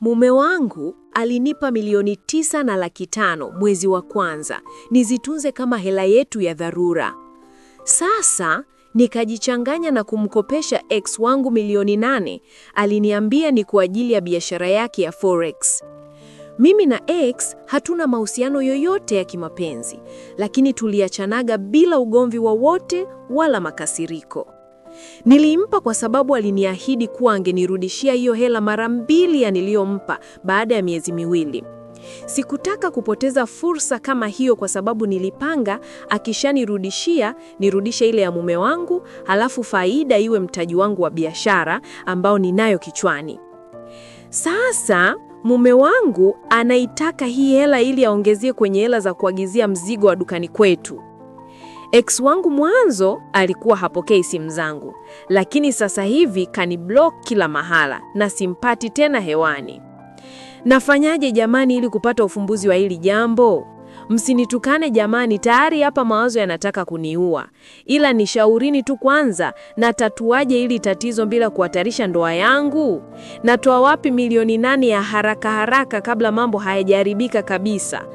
Mume wangu alinipa milioni 9,500,000 mwezi wa kwanza, nizitunze kama hela yetu ya dharura. Sasa nikajichanganya na kumkopesha ex wangu milioni 8. Aliniambia ni kwa ajili ya biashara yake ya Forex. Mimi na ex hatuna mahusiano yoyote ya kimapenzi, lakini tuliachanaga bila ugomvi wowote wala makasiriko. Nilimpa kwa sababu aliniahidi kuwa angenirudishia hiyo hela mara 2 ya niliyompa baada ya miezi 2. Sikutaka kupoteza fursa kama hiyo kwa sababu nilipanga akishanirudishia nirudishe ile ya mume wangu, halafu faida iwe mtaji wangu wa biashara ambao ninayo kichwani. Sasa mume wangu anaitaka hii hela ili aongezie kwenye hela za kuagizia mzigo wa dukani kwetu. Ex wangu mwanzo alikuwa hapokei simu zangu, lakini sasa hivi kaniblock kila mahala na simpati tena hewani. Nafanyaje jamani ili kupata ufumbuzi wa hili jambo? Msinitukane jamani, tayari hapa mawazo yanataka kuniua. Ila nishaurini tu kwanza, natatuaje ili tatizo bila kuhatarisha ndoa yangu? Natoa wapi milioni 8 ya haraka haraka kabla mambo hayajaribika kabisa?